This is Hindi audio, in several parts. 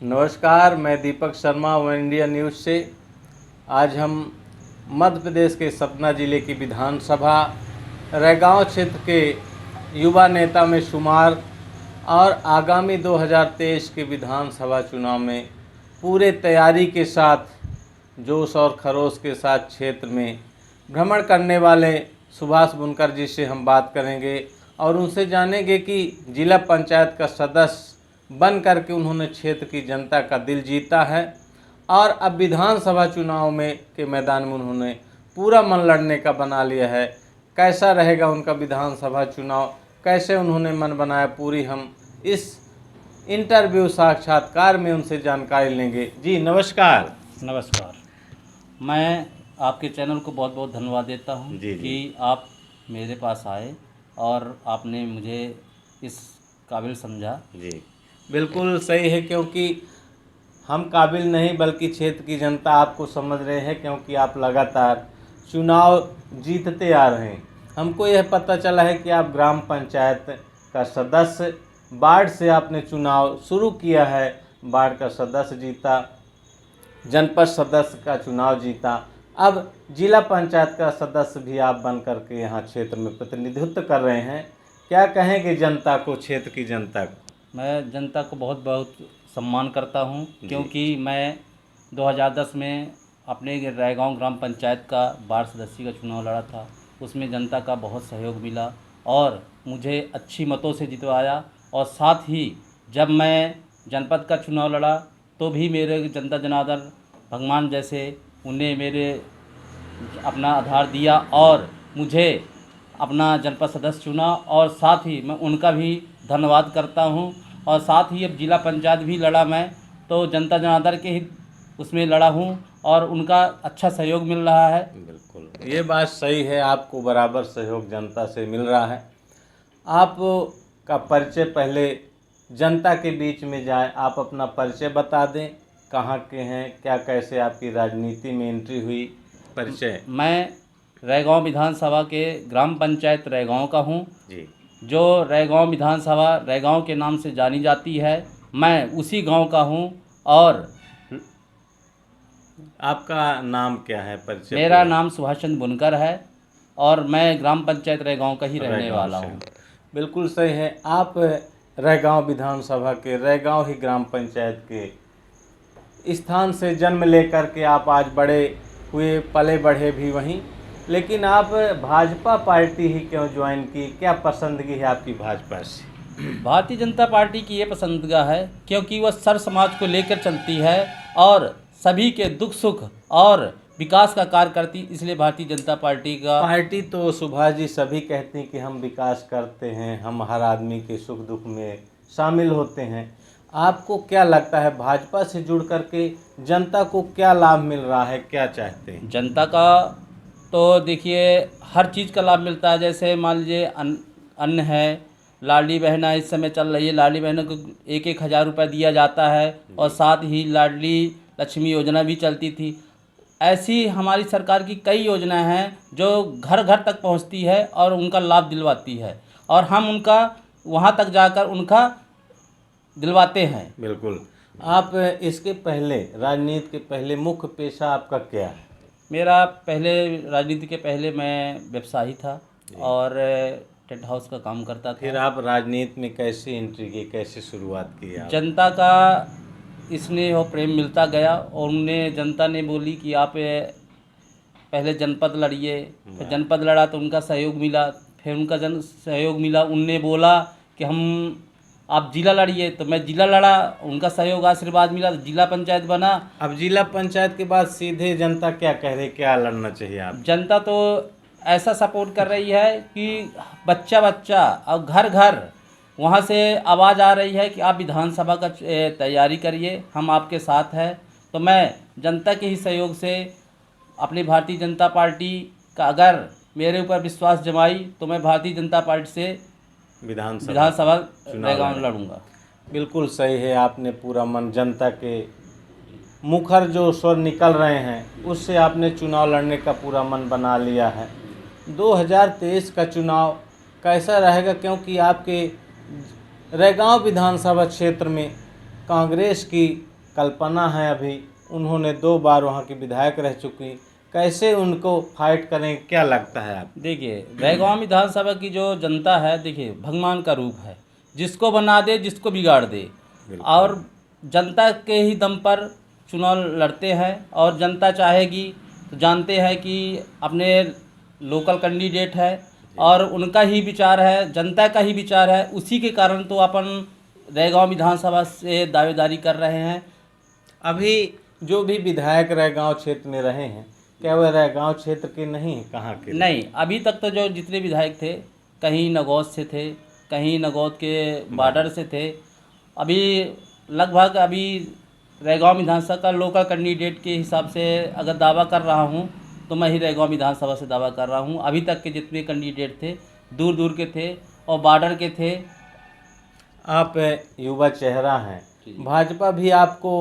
नमस्कार, मैं Deepak Sharma one India news से। आज हम मध्य प्रदेश के सतना जिले की विधानसभा रैगांव क्षेत्र के युवा नेता में शुमार और आगामी 2023 के विधानसभा चुनाव में पूरे तैयारी के साथ जोश और खरोश के साथ क्षेत्र में भ्रमण करने वाले सुभाष बुनकर जी से हम बात करेंगे और उनसे जानेंगे कि जिला पंचायत का सदस्य बन करके उन्होंने क्षेत्र की जनता का दिल जीता है और अब विधानसभा चुनाव में के मैदान में उन्होंने पूरा मन लड़ने का बना लिया है। कैसा रहेगा उनका विधानसभा चुनाव, कैसे उन्होंने मन बनाया, पूरी हम इस इंटरव्यू साक्षात्कार में उनसे जानकारी लेंगे। जी नमस्कार। नमस्कार। मैं आपके चैनल को बहुत बहुत धन्यवाद देता हूं कि आप मेरे पास आए और आपने मुझे इस काबिल समझा। जी बिल्कुल सही है, क्योंकि हम काबिल नहीं बल्कि क्षेत्र की जनता आपको समझ रहे हैं, क्योंकि आप लगातार चुनाव जीतते आ रहे हैं। हमको यह पता चला है कि आप ग्राम पंचायत का सदस्य वार्ड से आपने चुनाव शुरू किया है, वार्ड का सदस्य जीता, जनपद सदस्य का चुनाव जीता, अब जिला पंचायत का सदस्य भी आप बन करके यहाँ क्षेत्र में प्रतिनिधित्व कर रहे हैं। क्या कहेंगे जनता को, क्षेत्र की जनता को? मैं जनता को बहुत बहुत सम्मान करता हूं, क्योंकि मैं 2010 में अपने रैगांव ग्राम पंचायत का वार्ड सदस्य का चुनाव लड़ा था। उसमें जनता का बहुत सहयोग मिला और मुझे अच्छी मतों से जितवाया। और साथ ही जब मैं जनपद का चुनाव लड़ा तो भी मेरे जनता जनार्दन भगवान जैसे उन्हें मेरे अपना आधार दिया और मुझे अपना जनपद सदस्य चुना, और साथ ही मैं उनका भी धन्यवाद करता हूं। और साथ ही अब जिला पंचायत भी लड़ा मैं, तो जनता जनार्दन के ही उसमें लड़ा हूं और उनका अच्छा सहयोग मिल रहा है। बिल्कुल, ये बात सही है, आपको बराबर सहयोग जनता से मिल रहा है। आपका परिचय पहले जनता के बीच में जाए, आप अपना परिचय बता दें, कहाँ के हैं, क्या कैसे आपकी राजनीति में एंट्री हुई, परिचय। मैं रैगांव विधानसभा के ग्राम पंचायत रैगांव का हूं, जी, जो रैगांव विधानसभा रैगांव के नाम से जानी जाती है। मैं उसी गांव का हूं। और आपका नाम क्या है, परिचय? मेरा नाम सुभाष चंद्र बुनकर है और मैं ग्राम पंचायत रैगांव का ही रहने वाला हूं। बिल्कुल सही है, आप रैगांव विधानसभा के रैगांव ही ग्राम पंचायत के स्थान से जन्म लेकर के आप आज बड़े हुए, पले बढ़े भी वहीं, लेकिन आप भाजपा पार्टी ही क्यों ज्वाइन की? क्या पसंदगी है आपकी भाजपा से? भारतीय जनता पार्टी की ये पसंदीदा है क्योंकि वह सर्व समाज को लेकर चलती है और सभी के दुख सुख और विकास का कार्य करती, इसलिए भारतीय जनता पार्टी का। पार्टी तो सुभाष जी सभी कहते हैं कि हम विकास करते हैं, हम हर आदमी के सुख दुख में शामिल होते हैं। आपको क्या लगता है भाजपा से जुड़ करके जनता को क्या लाभ मिल रहा है, क्या चाहते हैं? जनता का तो देखिए हर चीज़ का लाभ मिलता है। जैसे मान लीजिए अन्न है, लाडली बहना इस समय चल रही है, लाडली बहनों को 1,000 रुपये दिया जाता है और साथ ही लाडली लक्ष्मी योजना भी चलती थी। ऐसी हमारी सरकार की कई योजनाएं हैं जो घर घर तक पहुंचती है और उनका लाभ दिलवाती है और हम उनका वहां तक जाकर उनका दिलवाते हैं। बिल्कुल। आप इसके पहले, राजनीति के पहले मुख्य पेशा आपका क्या है? मेरा पहले राजनीति के पहले मैं व्यवसायी था और टेंट हाउस का काम करता था। फिर आप राजनीति में कैसे एंट्री की, कैसे शुरुआत की आप? जनता का स्नेह और प्रेम मिलता गया और उन्हें जनता ने बोली कि आप पहले जनपद लड़िए। फिर जनपद लड़ा तो उनका सहयोग मिला, फिर उनका सहयोग मिला, उनने बोला कि हम आप जिला लड़िए, तो मैं जिला लड़ा, उनका सहयोग आशीर्वाद मिला तो जिला पंचायत बना। अब जिला पंचायत के बाद सीधे जनता क्या कह रही, क्या लड़ना चाहिए आप? जनता तो ऐसा सपोर्ट कर रही है कि बच्चा बच्चा और घर घर वहाँ से आवाज़ आ रही है कि आप विधानसभा का तैयारी करिए, हम आपके साथ हैं। तो मैं जनता के ही सहयोग से अपनी भारतीय जनता पार्टी का अगर मेरे ऊपर विश्वास जमाई तो मैं भारतीय जनता पार्टी से विधानसभा रैगांव लड़ूंगा। बिल्कुल सही है, आपने पूरा मन, जनता के मुखर जो स्वर निकल रहे हैं उससे आपने चुनाव लड़ने का पूरा मन बना लिया है। 2023 का चुनाव कैसा रहेगा, क्योंकि आपके रैगांव विधानसभा क्षेत्र में कांग्रेस की कल्पना है अभी, उन्होंने 2 बार वहाँ की विधायक रह चुकी, कैसे उनको फाइट करें, क्या लगता है आप? देखिए, रैगांव विधानसभा की जो जनता है, देखिए भगवान का रूप है, जिसको बना दे जिसको बिगाड़ दे। और जनता के ही दम पर चुनाव लड़ते हैं, और जनता चाहेगी तो जानते हैं कि अपने लोकल कैंडिडेट है और उनका ही विचार है, जनता का ही विचार है, उसी के कारण तो अपन रैगांव विधानसभा से दावेदारी कर रहे हैं। अभी जो भी विधायक रैगांव क्षेत्र में रहे हैं, क्या वह रैगांव क्षेत्र के नहीं हैं, कहाँ के? नहीं, अभी तक तो जो जितने विधायक थे, कहीं नगौद से थे, कहीं नगौद के बॉर्डर से थे। अभी लगभग अभी रैगांव विधानसभा का लोकल कैंडिडेट के हिसाब से अगर दावा कर रहा हूँ तो मैं ही रैगांव विधानसभा से दावा कर रहा हूँ। अभी तक के जितने कैंडिडेट थे दूर दूर के थे और बॉर्डर के थे। आप युवा चेहरा हैं, जी। भाजपा भी आपको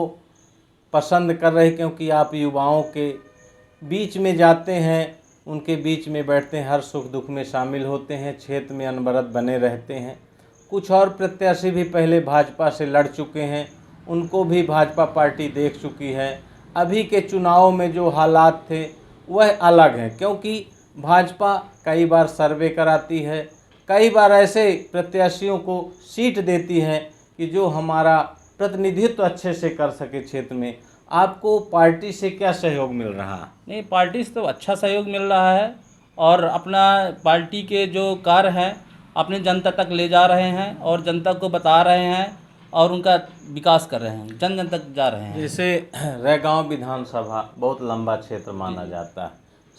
पसंद कर रही, क्योंकि आप युवाओं के बीच में जाते हैं, उनके बीच में बैठते हैं, हर सुख दुख में शामिल होते हैं, क्षेत्र में अनवरत बने रहते हैं। कुछ और प्रत्याशी भी पहले भाजपा से लड़ चुके हैं, उनको भी भाजपा पार्टी देख चुकी है। अभी के चुनाव में जो हालात थे वह अलग हैं, क्योंकि भाजपा कई बार सर्वे कराती है, कई बार ऐसे प्रत्याशियों को सीट देती है कि जो हमारा प्रतिनिधित्व अच्छे से कर सके क्षेत्र में। आपको पार्टी से क्या सहयोग मिल रहा? नहीं, पार्टी से तो अच्छा सहयोग मिल रहा है, और अपना पार्टी के जो कार्य हैं अपने जनता तक ले जा रहे हैं और जनता को बता रहे हैं और उनका विकास कर रहे हैं, जन जन तक जा रहे हैं। जैसे रैगांव विधानसभा बहुत लंबा क्षेत्र माना जाता है,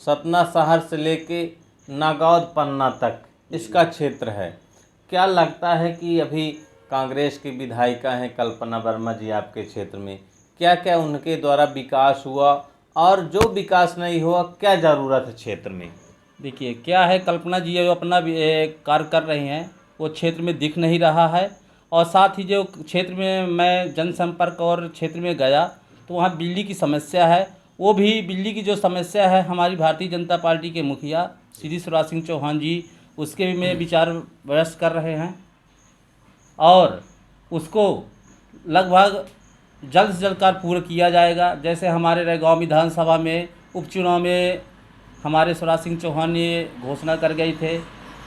सतना शहर से लेके नागौद पन्ना तक इसका क्षेत्र है। क्या लगता है कि अभी कांग्रेस की विधायिका हैं कल्पना वर्मा जी आपके क्षेत्र में, क्या क्या उनके द्वारा विकास हुआ, और जो विकास नहीं हुआ क्या ज़रूरत है क्षेत्र में? देखिए, क्या है, कल्पना जी जो अपना कार्य कर रही हैं वो क्षेत्र में दिख नहीं रहा है। और साथ ही जो क्षेत्र में मैं जनसंपर्क और क्षेत्र में गया तो वहाँ बिजली की समस्या है। वो भी बिजली की जो समस्या है, हमारी भारतीय जनता पार्टी के मुखिया श्री शिवराज सिंह चौहान जी उसके में विचार विमर्श कर रहे हैं, और उसको लगभग जल्द से जल्द कार्य पूरा किया जाएगा। जैसे हमारे रैगांव विधानसभा में उपचुनाव में हमारे शिवराज सिंह चौहान ने घोषणा कर गए थे,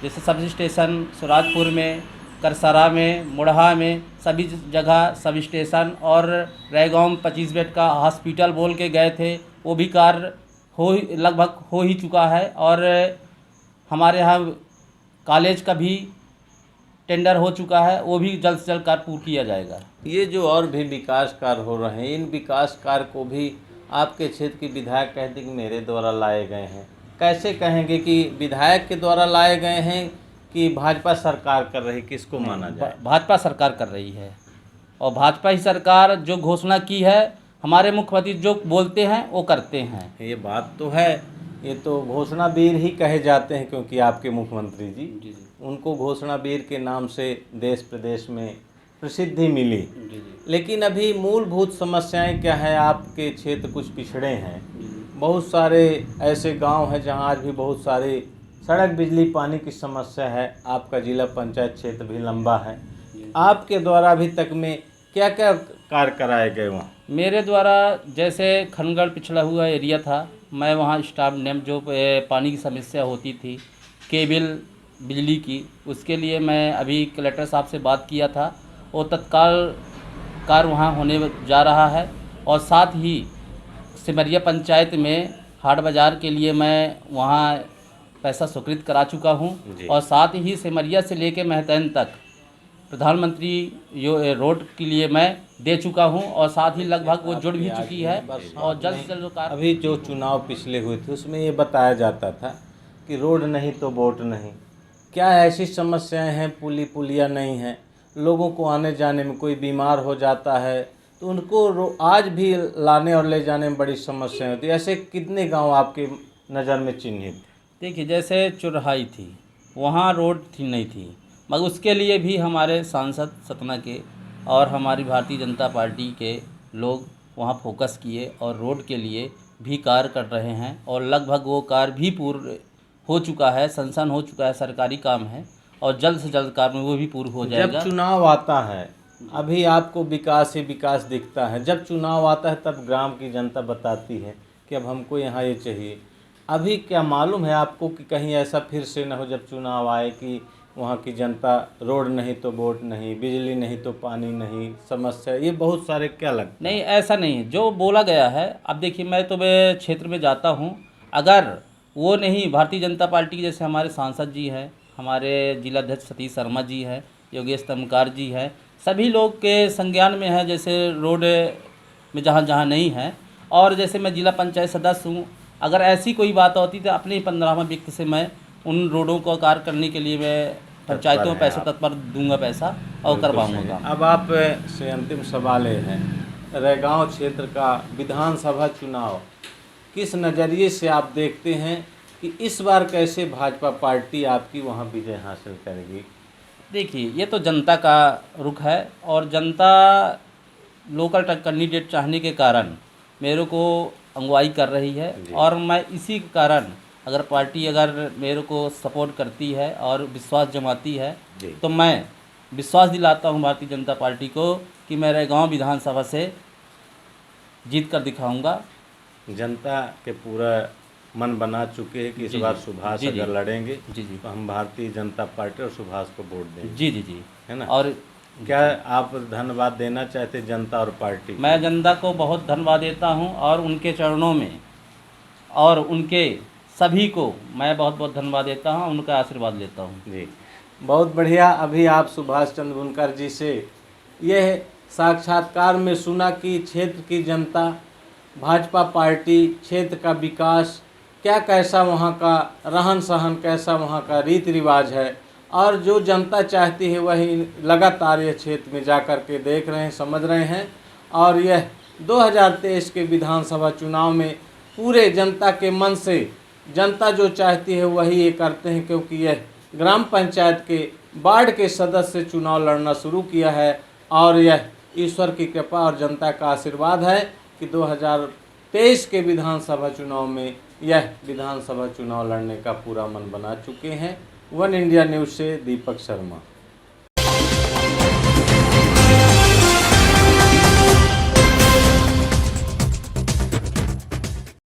जैसे सब स्टेशन सुराजपुर में, करसरा में, मुढ़ा में, सभी जगह सब स्टेशन, और रैगांव 25 बेड का हॉस्पिटल बोल के गए थे, वो भी कार्य लगभग हो ही चुका है। और हमारे यहाँ कॉलेज का भी टेंडर हो चुका है, वो भी जल्द से जल्द कार्य पूर्ण किया जाएगा। ये जो और भी विकास कार्य हो रहे हैं, इन विकास कार्य को भी आपके क्षेत्र के विधायक कहते हैं कि मेरे द्वारा लाए गए हैं। कैसे कहेंगे कि विधायक के द्वारा लाए गए हैं कि भाजपा सरकार कर रही, किसको माना जाए? भाजपा सरकार कर रही है, और भाजपा ही सरकार जो घोषणा की है, हमारे मुख्यमंत्री जो बोलते हैं वो करते हैं। ये बात तो है, ये तो घोषणा वीर ही कहे जाते हैं, क्योंकि आपके मुख्यमंत्री जी उनको घोषणा वीर के नाम से देश प्रदेश में प्रसिद्धि मिली। लेकिन अभी मूलभूत समस्याएं क्या है? आपके क्षेत्र कुछ पिछड़े हैं, बहुत सारे ऐसे गांव हैं जहां आज भी बहुत सारे सड़क, बिजली, पानी की समस्या है। आपका जिला पंचायत क्षेत्र भी लंबा है, आपके द्वारा अभी तक में क्या क्या कार्य कराए गए वहाँ? मेरे द्वारा जैसे खनगढ़ पिछड़ा हुआ एरिया था, मैं वहाँ स्टाफ डैम जो पानी की समस्या होती थी, केबल बिजली की, उसके लिए मैं अभी कलेक्टर साहब से बात किया था, और तत्काल कार्य वहाँ होने जा रहा है। और साथ ही सिमरिया पंचायत में हाट बाज़ार के लिए मैं वहाँ पैसा स्वीकृत करा चुका हूँ, और साथ ही सिमरिया से लेकर महतैन तक प्रधानमंत्री रोड के लिए मैं दे चुका हूं, और साथ ही लगभग वो जुड़ भी चुकी है, और जल्द से जल्द कार्य। अभी जो चुनाव पिछले हुए थे उसमें ये बताया जाता था कि रोड नहीं तो वोट नहीं। क्या ऐसी समस्याएं हैं? पुलिया नहीं है, लोगों को आने जाने में, कोई बीमार हो जाता है तो उनको आज भी लाने और ले जाने में बड़ी समस्याएं होती है। ऐसे कितने गाँव आपके नज़र में चिन्हित? देखिए, जैसे चुरहाई थी, वहाँ रोड नहीं थी, मगर उसके लिए भी हमारे सांसद सतना के और हमारी भारतीय जनता पार्टी के लोग वहाँ फोकस किए और रोड के लिए भी कार्य कर रहे हैं, और लगभग वो कार्य भी पूर्ण हो चुका है, संसन हो चुका है, सरकारी काम है, और जल्द से जल्द कार्य में वो भी पूर्ण हो जाएगा। जब चुनाव आता है अभी आपको विकास ही विकास दिखता है, जब चुनाव आता है तब ग्राम की जनता बताती है कि अब हमको यहाँ ये चाहिए। अभी क्या मालूम है आपको कि कहीं ऐसा फिर से न हो जब चुनाव आए कि वहाँ की जनता रोड नहीं तो वोट नहीं, बिजली नहीं तो पानी नहीं, समस्या ये बहुत सारे क्या लगता नहीं, ऐसा नहीं है जो बोला गया है। अब देखिए, मैं तो मैं क्षेत्र में जाता हूँ, अगर वो नहीं, भारतीय जनता पार्टी जैसे हमारे सांसद जी हैं, हमारे जिलाध्यक्ष सतीश शर्मा जी हैं, योगेश तमकार जी हैं, सभी लोग के संज्ञान में है। जैसे रोड में जहाँ जहाँ नहीं है, और जैसे मैं जिला पंचायत सदस्य हूँ, अगर ऐसी कोई बात होती तो अपने ही 15वें व्यक्ति से मैं उन रोडों को कार्य करने के लिए मैं पंचायतों में पैसा तत्पर दूंगा पैसा और बिल्कुल करवाऊंगा सही। काम। अब आप से अंतिम सवाल ये है, रैगांव क्षेत्र का विधानसभा चुनाव किस नज़रिए से आप देखते हैं कि इस बार कैसे भाजपा पार्टी आपकी वहाँ विजय हासिल करेगी? देखिए, ये तो जनता का रुख है, और जनता लोकल कैंडिडेट चाहने के कारण मेरे को अगुवाई कर रही है, जी। और मैं इसी के कारण अगर पार्टी अगर मेरे को सपोर्ट करती है और विश्वास जमाती है, जी। तो मैं विश्वास दिलाता हूँ भारतीय जनता पार्टी को कि मैं रैगांव विधानसभा से जीत कर दिखाऊंगा। जनता के पूरा मन बना चुके हैं कि इस जी, बार जी। सुभाष जी, जी। अगर लड़ेंगे जी, जी। तो हम भारतीय जनता पार्टी और सुभाष को वोट देंगे, जी, जी, जी। है ना? और क्या आप धन्यवाद देना चाहते जनता और पार्टी को? मैं जनता को बहुत धन्यवाद देता हूं, और उनके चरणों में और उनके सभी को मैं बहुत बहुत धन्यवाद देता हूं, उनका आशीर्वाद लेता हूं। जी, बहुत बढ़िया। अभी आप सुभाष चंद्र बुनकर जी से यह साक्षात्कार में सुना कि क्षेत्र की जनता, भाजपा पार्टी, क्षेत्र का विकास क्या, कैसा वहाँ का रहन सहन, कैसा वहाँ का रीति रिवाज है, और जो जनता चाहती है वही लगातार यह क्षेत्र में जा कर के देख रहे हैं, समझ रहे हैं। और यह 2023 के विधानसभा चुनाव में पूरे जनता के मन से जनता जो चाहती है वही ये करते हैं, क्योंकि यह ग्राम पंचायत के वार्ड के सदस्य चुनाव लड़ना शुरू किया है, और यह ईश्वर की कृपा और जनता का आशीर्वाद है कि 2023 के विधानसभा चुनाव में यह विधानसभा चुनाव लड़ने का पूरा मन बना चुके हैं। वन इंडिया न्यूज़ से दीपक शर्मा।